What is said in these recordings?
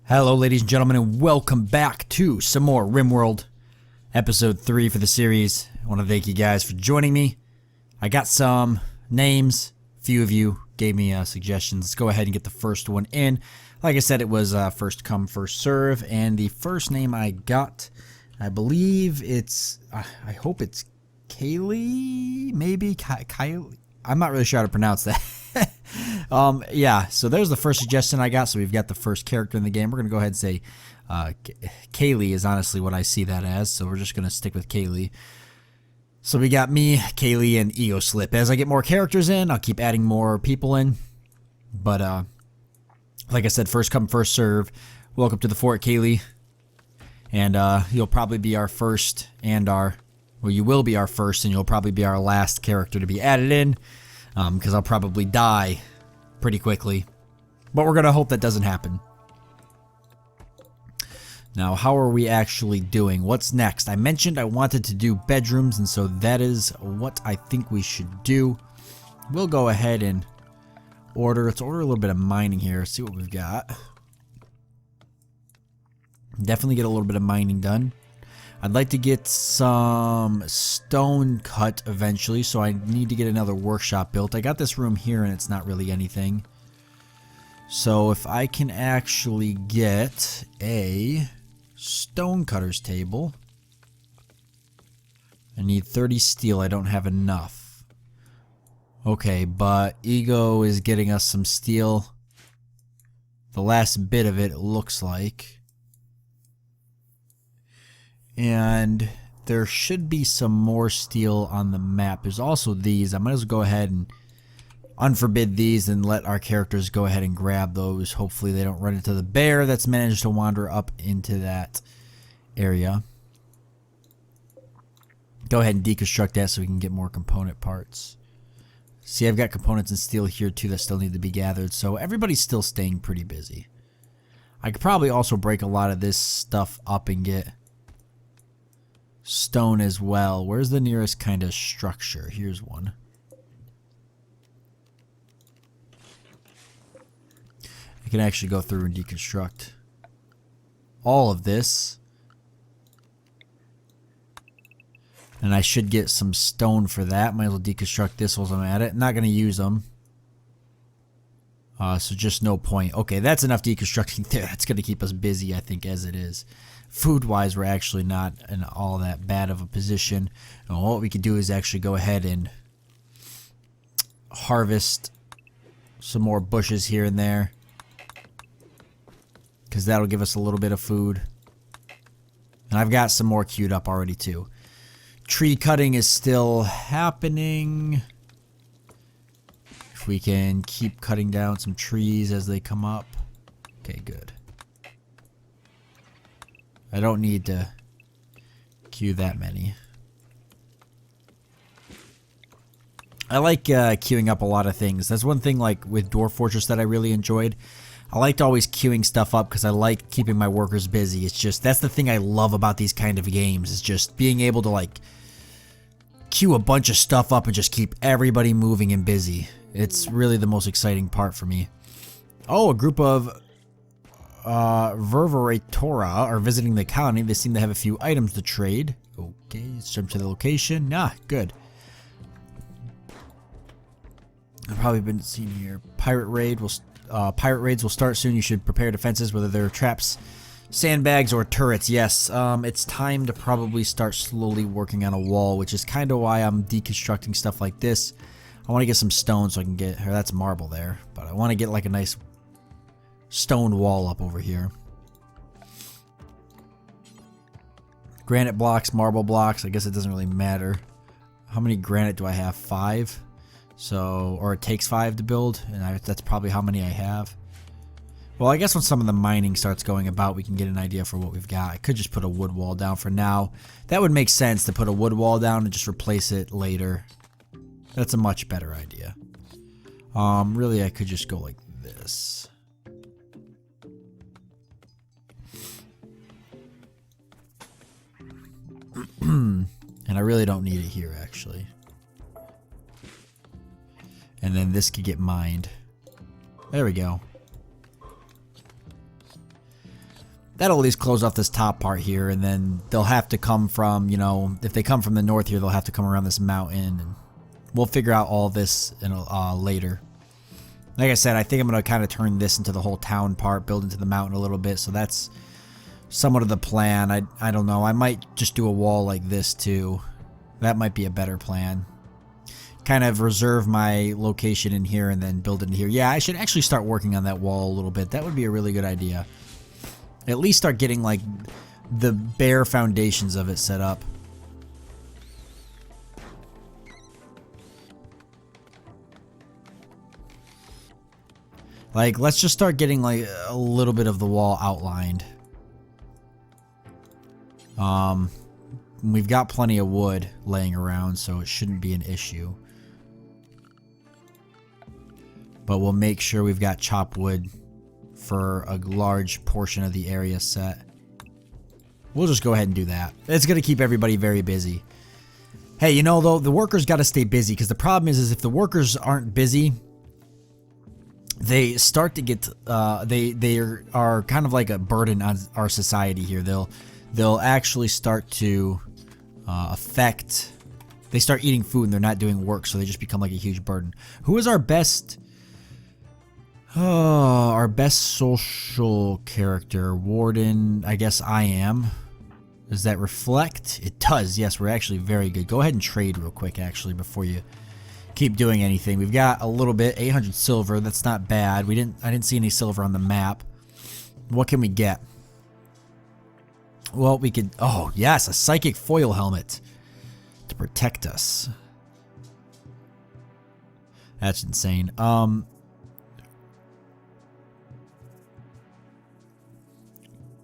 Hello ladies and gentlemen, and welcome back to some more Rimworld, episode 3 for the series. I want to thank you guys for joining me. I got some names, a few of you gave me suggestions. Let's go ahead and get the first one in. Like I said, it was first come, first serve, and the first name I got, I believe it's, I hope it's Kaylee, maybe? Kylie? I'm not really sure how to pronounce that. Yeah, so there's the first suggestion I got. So we've got the first character in the game. We're going to go ahead and say Kaylee is honestly what I see that as. So we're just going to stick with Kaylee. So we got me, Kaylee, and Ego Slip. As I get more characters in, I'll keep adding more people in. But like I said, first come, first serve. Welcome to the fort, Kaylee. And you'll probably be our first and our... Well, you will be our first, and you'll probably be our last character to be added in. Because I'll probably die pretty quickly. But we're going to hope that doesn't happen. Now, how are we actually doing? What's next? I mentioned I wanted to do bedrooms, and so that is what I think we should do. We'll go ahead and order. Let's order a little bit of mining here. See what we've got. Definitely get a little bit of mining done. I'd like to get some stone cut eventually, so I need to get another workshop built. I got this room here and it's not really anything. So if I can actually get a stone cutter's table. I need 30 steel. I don't have enough. Okay, but Ego is getting us some steel. The last bit of it looks like. And there should be some more steel on the map. There's also these. I might as well go ahead and unforbid these and let our characters go ahead and grab those. Hopefully they don't run into the bear that's managed to wander up into that area. Go ahead and deconstruct that so we can get more component parts. See, I've got components and steel here too that still need to be gathered. So everybody's still staying pretty busy. I could probably also break a lot of this stuff up and get stone as well. Where's the nearest kind of structure? Here's one. I can actually go through and deconstruct all of this. And I should get some stone for that. Might as well deconstruct this while I'm at it. Not going to use them. So just no point. Okay, that's enough deconstructing there. That's going to keep us busy, I think, as it is. Food-wise, we're actually not in all that bad of a position. And what we could do is actually go ahead and harvest some more bushes here and there. Because that'll give us a little bit of food. And I've got some more queued up already, too. Tree cutting is still happening. If we can keep cutting down some trees as they come up. Okay, good. I don't need to queue that many. I like queuing up a lot of things. That's one thing like with Dwarf Fortress that I really enjoyed. I liked always queuing stuff up because I like keeping my workers busy. It's just, that's the thing I love about these kind of games. Is just being able to like queue a bunch of stuff up and just keep everybody moving and busy. It's really the most exciting part for me. Oh, a group of Ververatora are visiting the colony. They seem to have a few items to trade. Okay, let's jump to the location. Ah, good. I've probably been seen here. Pirate raids will start soon. You should prepare defenses, whether they're traps, sandbags, or turrets. Yes, it's time to probably start slowly working on a wall, which is kind of why I'm deconstructing stuff like this. I want to get some stone so I can get... Or that's marble there. But I want to get like a nice stone wall up over here. Granite blocks, marble blocks. I guess it doesn't really matter. How many granite do I have? 5? So, or it takes 5 to build, and that's probably how many I have. Well, I guess when some of the mining starts going about, we can get an idea for what we've got. I could just put a wood wall down for now. That would make sense to put a wood wall down and just replace it later. That's a much better idea. Really, I could just go like this. And I really don't need it here, actually. And then this could get mined. There we go. that'll at least close off this top part here, and then they'll have to come from, you know, if they come from the north here, they'll have to come around this mountain, and we'll figure out all this later. Like I said, I think I'm going to kind of turn this into the whole town part, build into the mountain a little bit, so that's somewhat of the plan. I don't know. I might just do a wall like this too. That might be a better plan. Kind of reserve my location in here and then build it in here. Yeah, I should actually start working on that wall a little bit. That would be a really good idea. At least start getting like the bare foundations of it set up. Like, let's just start getting like a little bit of the wall outlined. We've got plenty of wood laying around, so it shouldn't be an issue. But we'll make sure we've got chopped wood for a large portion of the area set. We'll just go ahead and do that. It's going to keep everybody very busy. Hey, you know, though, the workers got to stay busy, because the problem is if the workers aren't busy, they start to get they are kind of like a burden on our society here. They'll actually start to affect. They start eating food and they're not doing work, so they just become like a huge burden. Who is our best? Oh, our best social character, Warden. I guess I am. Does that reflect? It does. Yes, we're actually very good. Go ahead and trade real quick, actually, before you keep doing anything. We've got a little bit, 800 silver. That's not bad. I didn't see any silver on the map. What can we get? Well, we could. Oh yes, a psychic foil helmet to protect us. That's insane.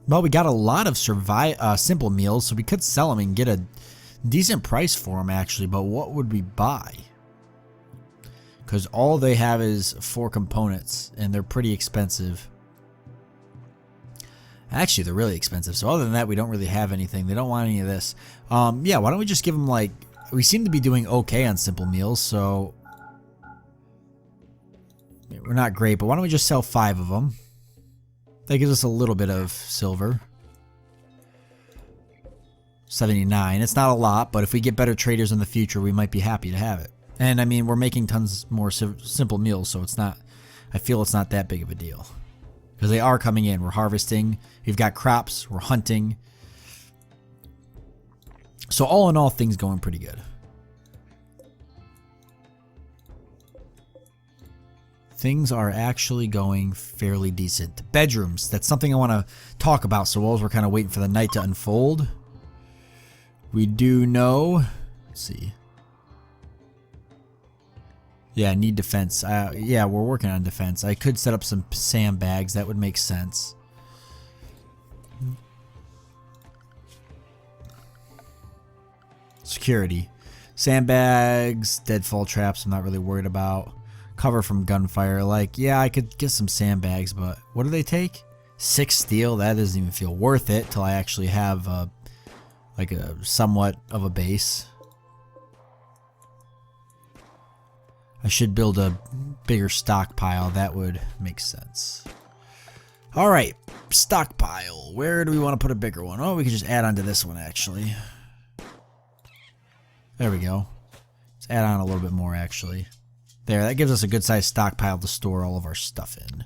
Well, we got a lot of simple meals, so we could sell them and get a decent price for them, actually. But what would we buy? Because all they have is 4 components, and they're pretty expensive. Actually, they're really expensive. So other than that, we don't really have anything. They don't want any of this. Yeah, why don't we just give them, like... We seem to be doing okay on simple meals, so... We're not great, but why don't we just sell 5 of them? That gives us a little bit of silver. 79. It's not a lot, but if we get better traders in the future, we might be happy to have it. And, I mean, we're making tons more simple meals, so it's not... I feel it's not that big of a deal. Because they are coming in. We're harvesting. We've got crops. We're hunting. So all in all, things going pretty good. Things are actually going fairly decent. Bedrooms. That's something I want to talk about. So while we're kind of waiting for the night to unfold, we do know... Let's see. Yeah, need defense. Yeah, we're working on defense. I could set up some sandbags. That would make sense. Security. Sandbags, deadfall traps I'm not really worried about. Cover from gunfire. Like, yeah, I could get some sandbags, but what do they take? 6 steel? That doesn't even feel worth it till I actually have like a somewhat of a base. I should build a bigger stockpile. That would make sense. Alright, stockpile. Where do we want to put a bigger one? Oh, we could just add on to this one, actually. There we go. Let's add on a little bit more, actually. There, that gives us a good sized stockpile to store all of our stuff in.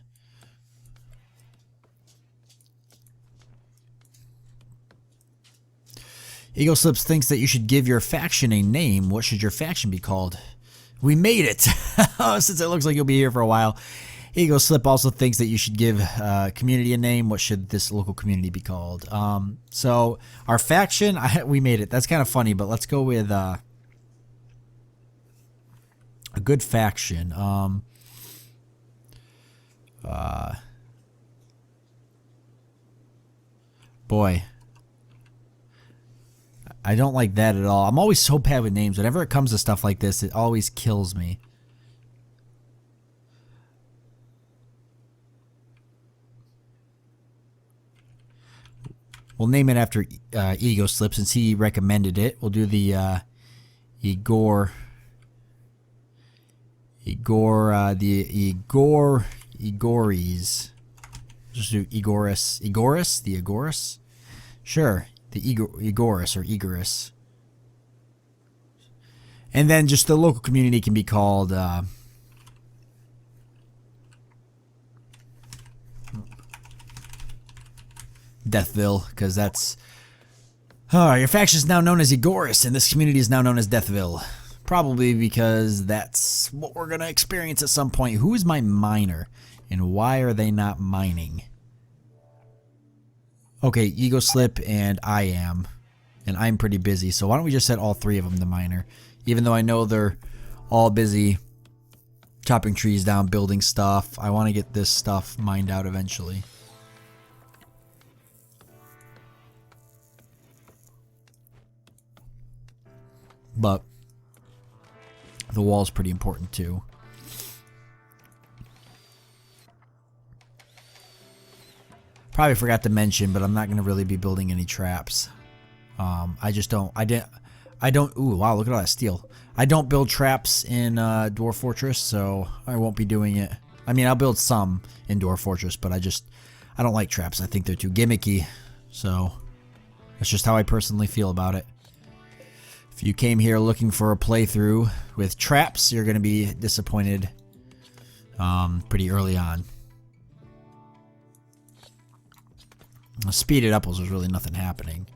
Eagle Slips thinks that you should give your faction a name. What should your faction be called? We made it! Since it looks like you'll be here for a while. Eagle Slip also thinks that you should give community a name. What should this local community be called? So, our faction, we made it. That's kind of funny, but let's go with a good faction. Boy. I don't like that at all. I'm always so bad with names. Whenever it comes to stuff like this, it always kills me. We'll name it after Ego Slip since he recommended it. We'll do the Igoris. just do Egoris. Egoris? The Egoris? Sure. The Egoris or Egoris. And then just the local community can be called Deathville, because that's... your faction is now known as Egoris, and this community is now known as Deathville. Probably because that's what we're going to experience at some point. Who is my miner, and why are they not mining? Okay, Ego Slip and I am. And I'm pretty busy, so why don't we just set all three of them to miner? Even though I know they're all busy chopping trees down, building stuff. I want to get this stuff mined out eventually. But the wall's pretty important too. Probably forgot to mention, but I'm not going to really be building any traps. I just don't. I don't. Ooh, wow! Look at all that steel. I don't build traps in Dwarf Fortress, so I won't be doing it. I mean, I'll build some in Dwarf Fortress, but I don't like traps. I think they're too gimmicky. So that's just how I personally feel about it. If you came here looking for a playthrough with traps, you're going to be disappointed pretty early on. I'll speed it up, as there's really nothing happening.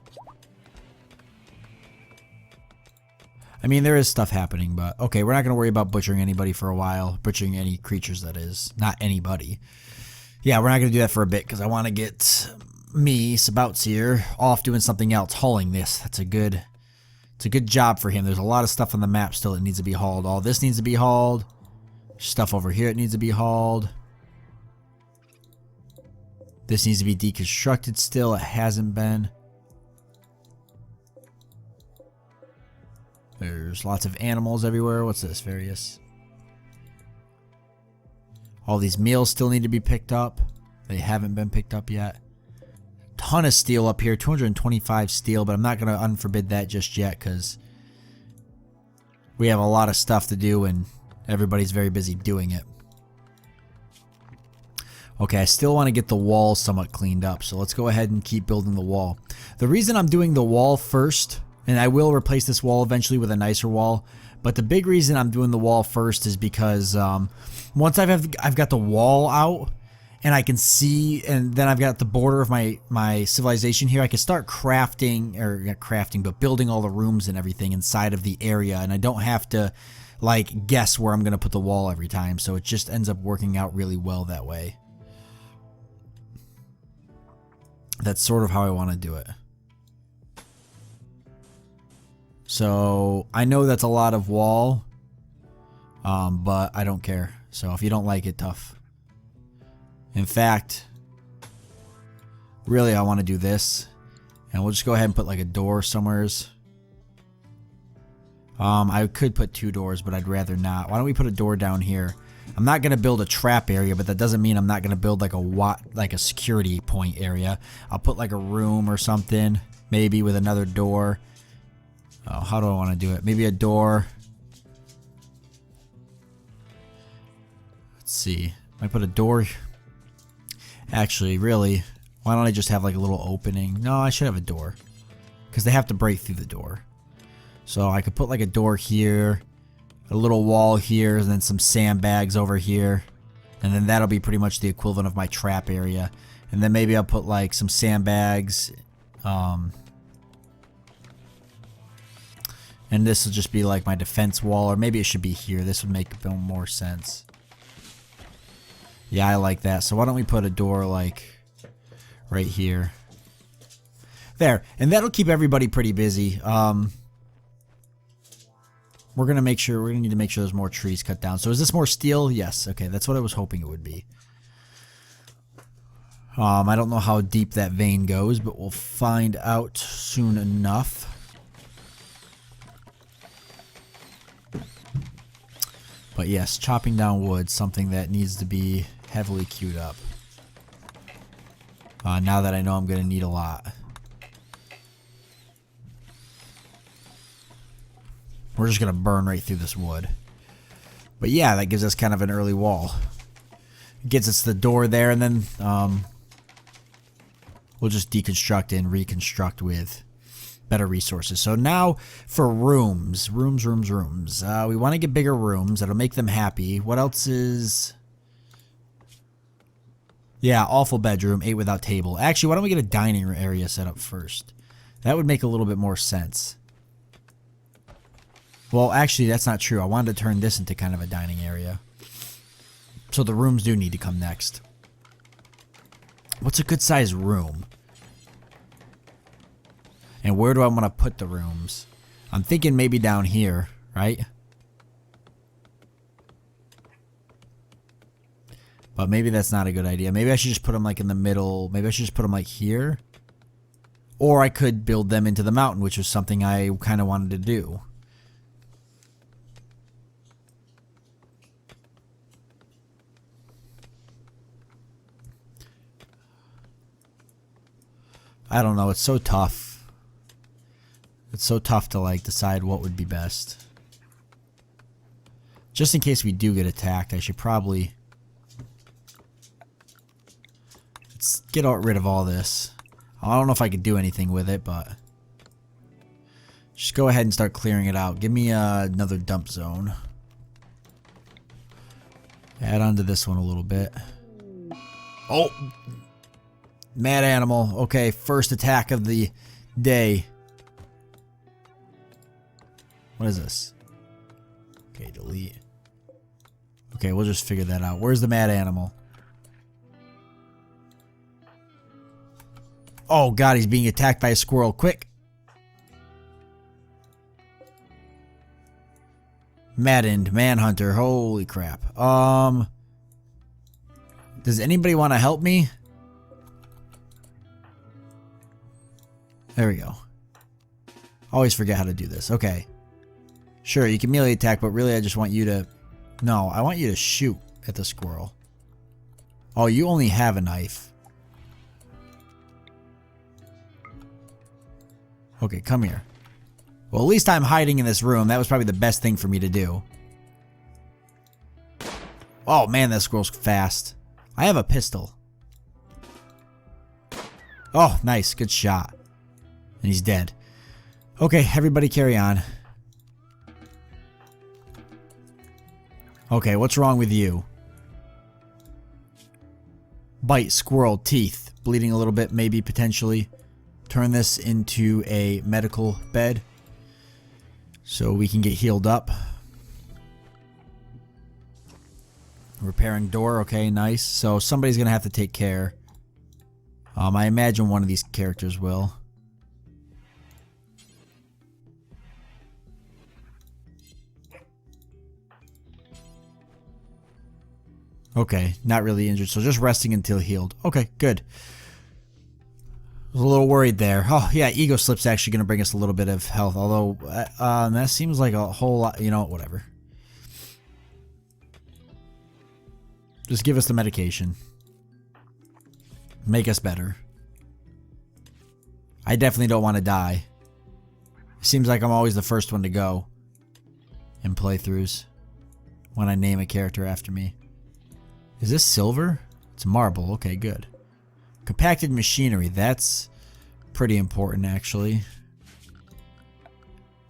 I mean, there is stuff happening, but okay, we're not going to worry about butchering anybody for a while. Butchering any creatures, that is. Not anybody. Yeah, we're not going to do that for a bit, because I want to get me, Sabouts here, off doing something else, hauling this. That's a good... It's a good job for him. There's a lot of stuff on the map still that needs to be hauled. All this needs to be hauled. Stuff over here that needs to be hauled. This needs to be deconstructed still. It hasn't been. There's lots of animals everywhere. What's this? Various. All these meals still need to be picked up. They haven't been picked up yet. Ton of steel up here, 225 steel, but I'm not going to unforbid that just yet because we have a lot of stuff to do and everybody's very busy doing it. Okay, I still want to get the wall somewhat cleaned up, so let's go ahead and keep building the wall. The reason I'm doing the wall first, and I will replace this wall eventually with a nicer wall, but the big reason I'm doing the wall first is because once I've got the wall out, and I can see, and then I've got the border of my civilization here. I can start crafting, or not crafting, but building all the rooms and everything inside of the area. And I don't have to, like, guess where I'm going to put the wall every time. So it just ends up working out really well that way. That's sort of how I want to do it. So I know that's a lot of wall, but I don't care. So if you don't like it, tough. In fact, really I want to do this, and we'll just go ahead and put like a door somewheres. I could put 2 doors, but I'd rather not. Why don't we put a door down here? I'm not going to build a trap area, but that doesn't mean I'm not going to build like a security point area. I'll put like a room or something, maybe with another door. Oh, how do I want to do it? Maybe a door. Let's see. I put a door. Actually, really, why don't I just have like a little opening? No, I should have a door, because they have to break through the door. So I could put like a door here, a little wall here, and then some sandbags over here. And then that'll be pretty much the equivalent of my trap area. And then maybe I'll put like some sandbags. And this will just be like my defense wall, or maybe it should be here. This would make more sense. Yeah, I like that. So why don't we put a door like right here. There. And that'll keep everybody pretty busy. We're going to need to make sure there's more trees cut down. So is this more steel? Yes. Okay, that's what I was hoping it would be. I don't know how deep that vein goes, but we'll find out soon enough. But yes, chopping down wood, something that needs to be heavily queued up. Now that I know I'm going to need a lot. We're just going to burn right through this wood. But yeah, that gives us kind of an early wall. It gets us the door there, and then we'll just deconstruct and reconstruct with better resources. So now for rooms. We want to get bigger rooms. That'll make them happy. What else is... Yeah, awful bedroom, 8 without table. Actually, why don't we get a dining area set up first? That would make a little bit more sense. Well, actually, that's not true. I wanted to turn this into kind of a dining area. So the rooms do need to come next. What's a good size room? And where do I want to put the rooms? I'm thinking maybe down here, right? But maybe that's not a good idea. Maybe I should just put them like in the middle. Maybe I should just put them like here. Or I could build them into the mountain, which was something I kind of wanted to do. I don't know. It's so tough. It's so tough to like decide what would be best. Just in case we do get attacked, I should probably... Let's get rid of all this. I don't know if I could do anything with it, but... Just go ahead and start clearing it out. Give me another dump zone. Add on to this one a little bit. Oh! Mad animal. Okay, first attack of the day. What is this? Okay, delete. Okay, we'll just figure that out. Where's the mad animal? Oh god, he's being attacked by a squirrel. Quick! Maddened manhunter. Holy crap. Does anybody want to help me? There we go. Always forget how to do this. Okay. Sure, you can melee attack, but really I just want you to... No, I want you to shoot at the squirrel. Oh, you only have a knife. Okay, come here. Well, at least I'm hiding in this room. That was probably the best thing for me to do. Oh, man, that squirrel's fast. I have a pistol. Oh, nice. Good shot. And he's dead. Okay, everybody carry on. Okay, what's wrong with you? Bite, squirrel, teeth. Bleeding a little bit, maybe, potentially. Turn this into a medical bed so we can get healed up. Repairing door, okay, nice. So somebody's going to have to take care. I imagine one of these characters will. Okay, not really injured, so just resting until healed. Okay, good. I was a little worried there. Oh, yeah, Ego Slip's actually going to bring us a little bit of health, although that seems like a whole lot, you know, whatever. Just give us the medication. Make us better. I definitely don't want to die. It seems like I'm always the first one to go in playthroughs when I name a character after me. Is this silver? It's marble. Okay, good. Compacted machinery. That's pretty important, actually.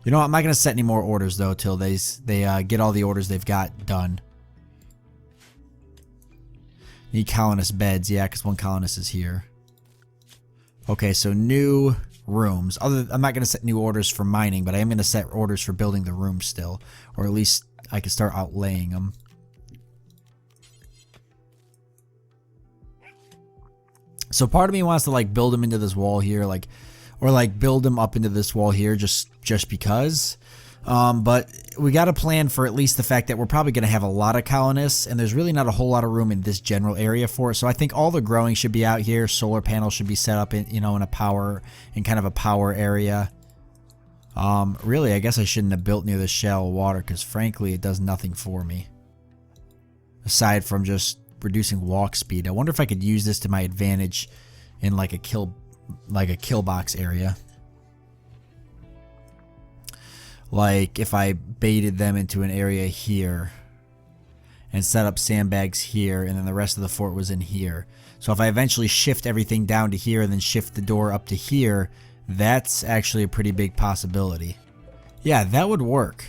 You know what? I'm not going to set any more orders, though, till they get all the orders they've got done. Need colonist beds. Yeah, because one colonist is here. Okay, so new rooms. I'm not going to set new orders for mining, but I am going to set orders for building the rooms still. Or at least I can start outlaying them. So part of me wants to like build them into this wall here, like, or like build them up into this wall here just because. But we got to plan for at least the fact that we're probably going to have a lot of colonists, and there's really not a whole lot of room in this general area for it. So I think all the growing should be out here. Solar panels should be set up in, you know, in kind of a power area. Really, I guess I shouldn't have built near the shallow water because frankly, it does nothing for me aside from just reducing walk speed. I wonder if I could use this to my advantage in like a kill box area. Like if I baited them into an area here and set up sandbags here, and then the rest of the fort was in here. So if I eventually shift everything down to here and then shift the door up to here, that's actually a pretty big possibility. Yeah, that would work.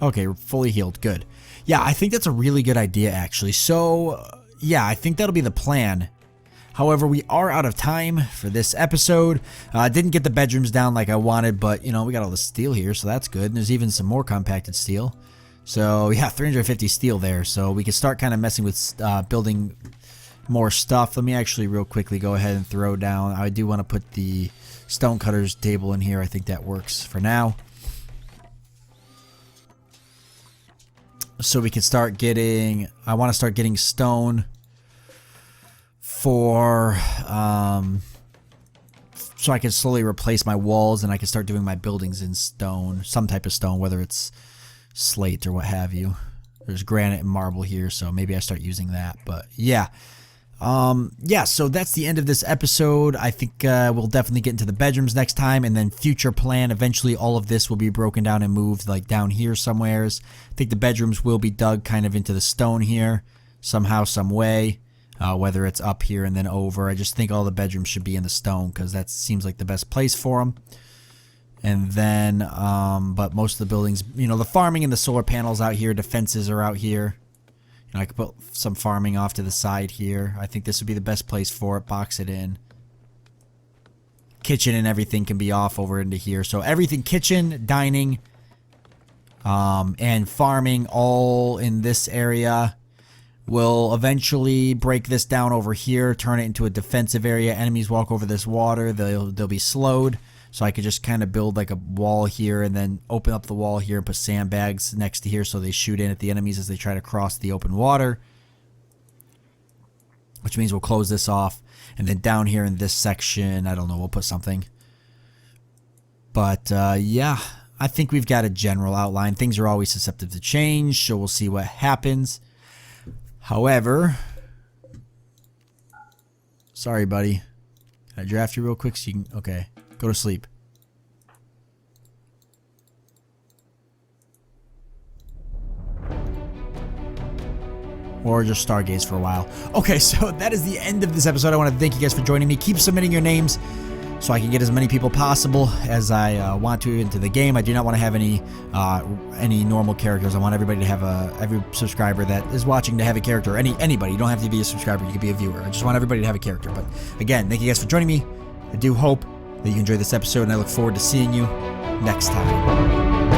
Okay, we're fully healed. Good. Yeah, I think that's a really good idea, actually. So, yeah, I think that'll be the plan. However, we are out of time for this episode. Didn't get the bedrooms down like I wanted, but, you know, we got all the steel here, so that's good. And there's even some more compacted steel. So, yeah, 350 steel there. So we can start kind of messing with building more stuff. Let me actually real quickly go ahead and throw down. I do want to put the stonecutters table in here. I think that works for now. So we can start getting, I want to start getting stone for, so I can slowly replace my walls and I can start doing my buildings in stone, some type of stone, whether it's slate or what have you. There's granite and marble here, so maybe I start using that, but yeah. Yeah, so that's the end of this episode. I think we'll definitely get into the bedrooms next time, and then future plan, eventually all of this will be broken down and moved like down here somewheres. I think the bedrooms will be dug kind of into the stone here, somehow, some way, whether it's up here and then over. I just think all the bedrooms should be in the stone, because that seems like the best place for them. And then, but most of the buildings, you know, the farming and the solar panels out here, defenses are out here. I could put some farming off to the side here. I think this would be the best place for it. Box it in. Kitchen and everything can be off over into here. So everything, kitchen, dining, and farming all in this area. We'll eventually break this down over here, turn it into a defensive area. Enemies walk over this water, they'll be slowed. So I could just kind of build like a wall here and then open up the wall here and put sandbags next to here so they shoot in at the enemies as they try to cross the open water. Which means we'll close this off. And then down here in this section, I don't know, we'll put something. But yeah, I think we've got a general outline. Things are always susceptible to change, so we'll see what happens. However, sorry buddy. Can I draft you real quick so you can, okay. Go to sleep. Or just stargaze for a while. Okay, so that is the end of this episode. I want to thank you guys for joining me. Keep submitting your names so I can get as many people possible as I want to into the game. I do not want to have any normal characters. I want everybody to have every subscriber that is watching to have a character. Anybody. You don't have to be a subscriber. You can be a viewer. I just want everybody to have a character. But again, thank you guys for joining me. I do hope that you enjoyed this episode, and I look forward to seeing you next time.